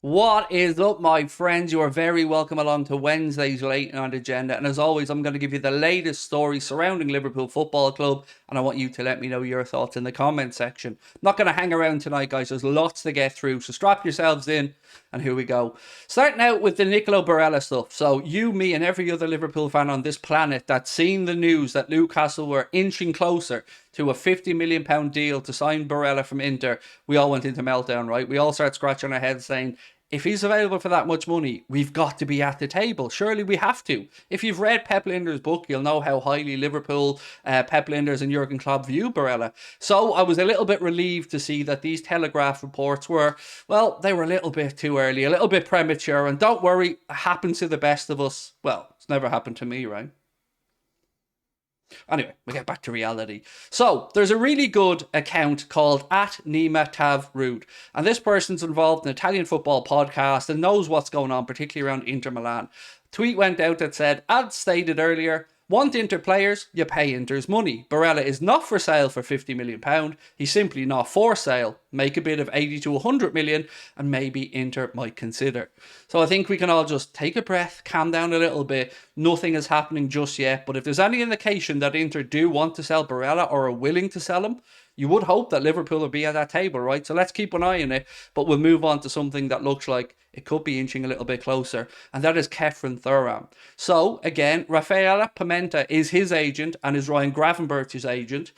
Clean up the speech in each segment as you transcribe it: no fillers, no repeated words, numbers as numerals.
What is up, my friends? You are very welcome along to Wednesday's Late Night Agenda. And as always, I'm going to give you the latest story surrounding Liverpool Football Club. And I want you to let me know your thoughts in the comment section. I'm not going to hang around tonight, guys. There's lots to get through. So strap yourselves in. And here we go. Starting out with the Nicolo Barella stuff. So you, me, and every other Liverpool fan on this planet that's seen the news that Newcastle were inching closer to a £50 million deal to sign Barella from Inter, we all went into meltdown, right? We all started scratching our heads saying, if he's available for that much money, we've got to be at the table. Surely we have to. If you've read Pep Lijnders' book, you'll know how highly Liverpool, Pep Lijnders and Jurgen Klopp view Barella. So I was a little bit relieved to see that these Telegraph reports were, well, they were a little bit too early, a little bit premature. And don't worry, it happens to the best of us. Well, it's never happened to me, right? Anyway, we get back to reality. So, there's a really good account called at Nima Tav Rude. And this person's involved in an Italian football podcast and knows what's going on, particularly around Inter Milan. Tweet went out that said, as stated earlier, want Inter players, you pay Inter's money. Barella is not for sale for £50 million. He's simply not for sale. Make a bid of 80 to 100 million and maybe Inter might consider. So I think we can all just take a breath, calm down a little bit. Nothing is happening just yet. But if there's any indication that Inter do want to sell Barella or are willing to sell him, you would hope that Liverpool will be at that table, right? So let's keep an eye on it. But we'll move on to something that looks like it could be inching a little bit closer. And that is Kefren Thuram. So, again, Rafaela Pimenta is his agent and is Ryan Gravenberch's agent.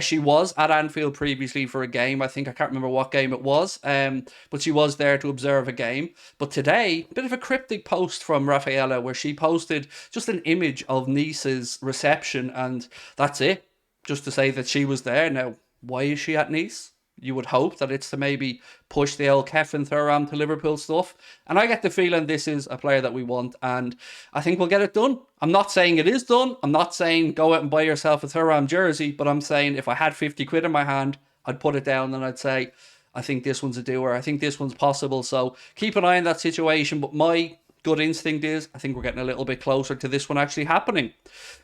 She was at Anfield previously for a game. I can't remember what game it was. But she was there to observe a game. But today, a bit of a cryptic post from Rafaela where she posted just an image of Nice's reception. And that's it. Just to say that she was there. Now, why is she at Nice? You would hope that it's to maybe push the old Kefren Thuram to Liverpool stuff. And I get the feeling this is a player that we want. And I think we'll get it done. I'm not saying it is done. I'm not saying go out and buy yourself a Thuram jersey. But I'm saying if I had 50 quid in my hand, I'd put it down and I'd say, I think this one's a doer. I think this one's possible. So keep an eye on that situation. But my gut instinct is I think we're getting a little bit closer to this one actually happening.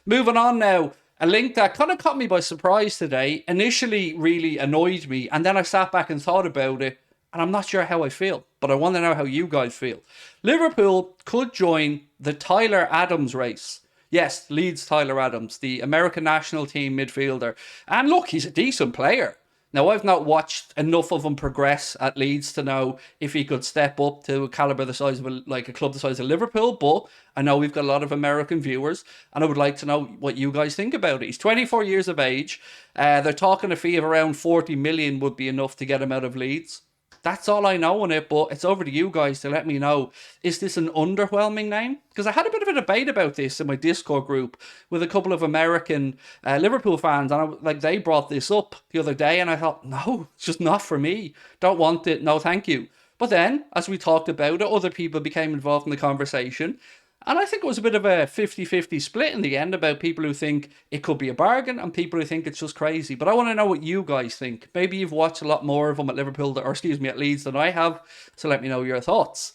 Moving on now. A link that kind of caught me by surprise today, initially really annoyed me, and then I sat back and thought about it, and I'm not sure how I feel, but I want to know how you guys feel. Liverpool could join the Tyler Adams race. Yes, Leeds Tyler Adams, the American national team midfielder. And look, he's a decent player. Now, I've not watched enough of him progress at Leeds to know if he could step up to a calibre the size of a club the size of Liverpool, but I know we've got a lot of American viewers, and I would like to know what you guys think about it. He's 24 years of age. They're talking a fee of around 40 million would be enough to get him out of Leeds. That's all I know on it, but it's over to you guys to let me know. Is this an underwhelming name? Because I had a bit of a debate about this in my Discord group with a couple of American Liverpool fans, and they brought this up the other day, and I thought, no, it's just not for me. Don't want it, no thank you. But then, as we talked about it, other people became involved in the conversation, and I think it was a bit of a 50-50 split in the end about people who think it could be a bargain and people who think it's just crazy. But I want to know what you guys think. Maybe you've watched a lot more of them at at Leeds than I have. So let me know your thoughts.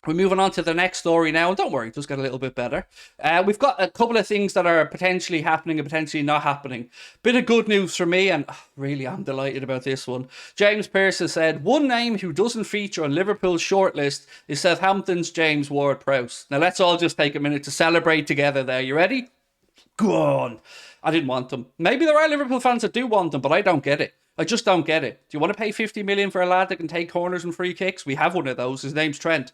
We're moving on to the next story now. Don't worry, it does get a little bit better. We've got a couple of things that are potentially happening and potentially not happening. Bit of good news for me, and really I'm delighted about this one. James Pearce has said, one name who doesn't feature on Liverpool's shortlist is Southampton's James Ward-Prowse. Now let's all just take a minute to celebrate together there. You ready? Go on. I didn't want them. Maybe there are Liverpool fans that do want them, but I don't get it. I just don't get it. Do you want to pay 50 million for a lad that can take corners and free kicks? We have one of those. His name's Trent.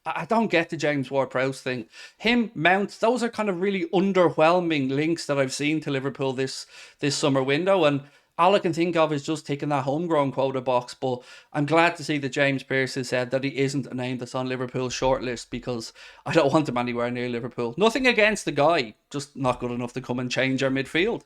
I don't get the James Ward-Prowse thing. Him, Mount, those are kind of really underwhelming links that I've seen to Liverpool this summer window. And all I can think of is just taking that homegrown quota box. But I'm glad to see that James Pearce has said that he isn't a name that's on Liverpool's shortlist because I don't want him anywhere near Liverpool. Nothing against the guy, just not good enough to come and change our midfield.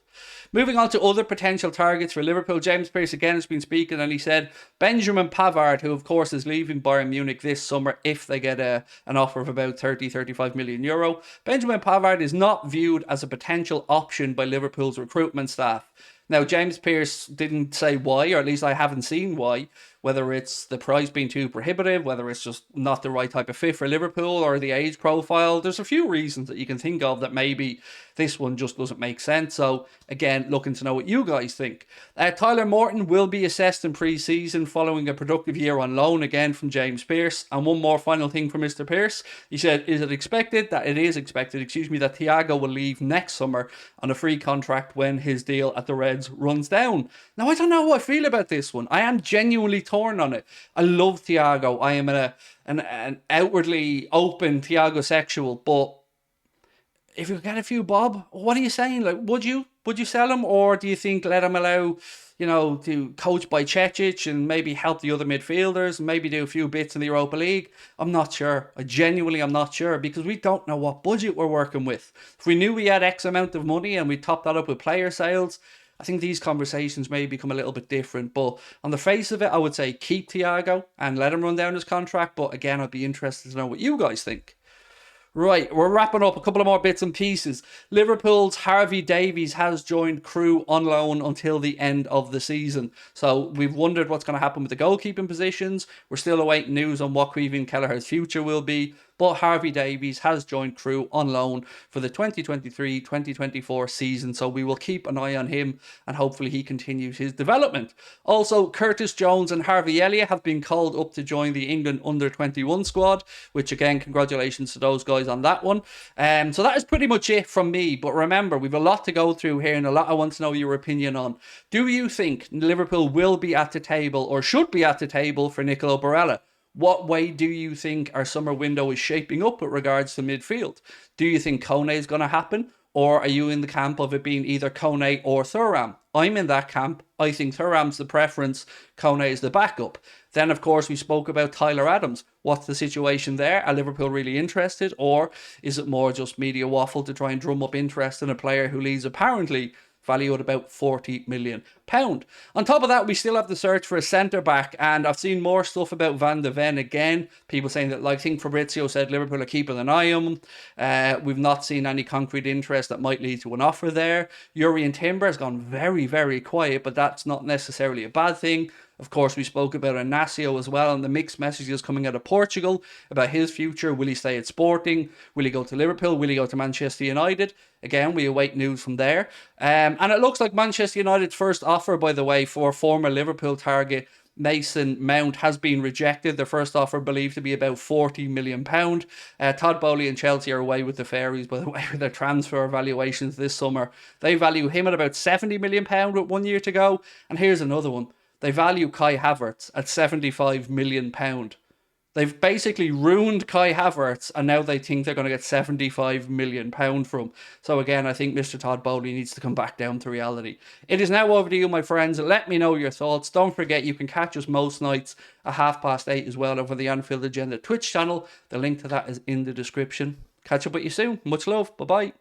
Moving on to other potential targets for Liverpool, James Pearce again has been speaking and he said Benjamin Pavard, who of course is leaving Bayern Munich this summer if they get an offer of about 30-35 million euro. Benjamin Pavard is not viewed as a potential option by Liverpool's recruitment staff. Now, James Pearce didn't say why, or at least I haven't seen why. whether it's the price being too prohibitive, whether it's just not the right type of fit for Liverpool, or the age profile. There's a few reasons that you can think of that maybe this one just doesn't make sense. So again, looking to know what you guys think. Tyler Morton will be assessed in pre-season following a productive year on loan, again from James Pearce. And one more final thing for Mr. Pearce. He said, is it expected that Thiago will leave next summer on a free contract when his deal at the Reds runs down? Now, I don't know how I feel about this one. I am genuinely torn on it. I love Thiago. I am an outwardly open Thiago sexual, but if you get a few bob, what are you saying? Like, would you sell him, or do you think let him allow, to coach by Cecic and maybe help the other midfielders and maybe do a few bits in the Europa League? I'm not sure. I genuinely am not sure, because we don't know what budget we're working with. If we knew we had X amount of money and we topped that up with player sales, I think these conversations may become a little bit different. But on the face of it, I would say keep Thiago and let him run down his contract. But again, I'd be interested to know what you guys think. Right, we're wrapping up a couple of more bits and pieces. Liverpool's Harvey Davies has joined Crewe on loan until the end of the season. So we've wondered what's going to happen with the goalkeeping positions. We're still awaiting news on what Caoimhín Kelleher's future will be. But Harvey Davies has joined Crewe on loan for the 2023-2024 season. So we will keep an eye on him and hopefully he continues his development. Also, Curtis Jones and Harvey Elliott have been called up to join the England under-21 squad, which again, congratulations to those guys on that one. So that is pretty much it from me. But remember, we've a lot to go through here and a lot I want to know your opinion on. Do you think Liverpool will be at the table or should be at the table for Nicolo Barella? What way do you think our summer window is shaping up with regards to midfield? Do you think Kone is going to happen? Or are you in the camp of it being either Kone or Thuram? I'm in that camp. I think Thuram's the preference. Kone is the backup. Then, of course, we spoke about Tyler Adams. What's the situation there? Are Liverpool really interested? Or is it more just media waffle to try and drum up interest in a player who leaves apparently value at about £40 million. On top of that, we still have the search for a centre-back, and I've seen more stuff about Van de Ven again. People saying that, like, I think Fabrizio said Liverpool are keeping an eye on him. We've not seen any concrete interest that might lead to an offer there. Jurrien Timber has gone very, very quiet, but that's not necessarily a bad thing. Of course, we spoke about Inácio as well, and the mixed messages coming out of Portugal about his future. Will he stay at Sporting? Will he go to Liverpool? Will he go to Manchester United? Again, we await news from there. And it looks like Manchester United's first offer, by the way, for former Liverpool target Mason Mount has been rejected. Their first offer believed to be about £40 million. Todd Bowley and Chelsea are away with the fairies, by the way, with their transfer valuations this summer. They value him at about £70 million with 1 year to go. And here's another one. They value Kai Havertz at £75 million. They've basically ruined Kai Havertz, and now they think they're going to get £75 million from him. So again, I think Mr. Todd Bowley needs to come back down to reality. It is now over to you, my friends. Let me know your thoughts. Don't forget, you can catch us most nights at 8:30 as well over the Anfield Agenda Twitch channel. The link to that is in the description. Catch up with you soon. Much love. Bye-bye.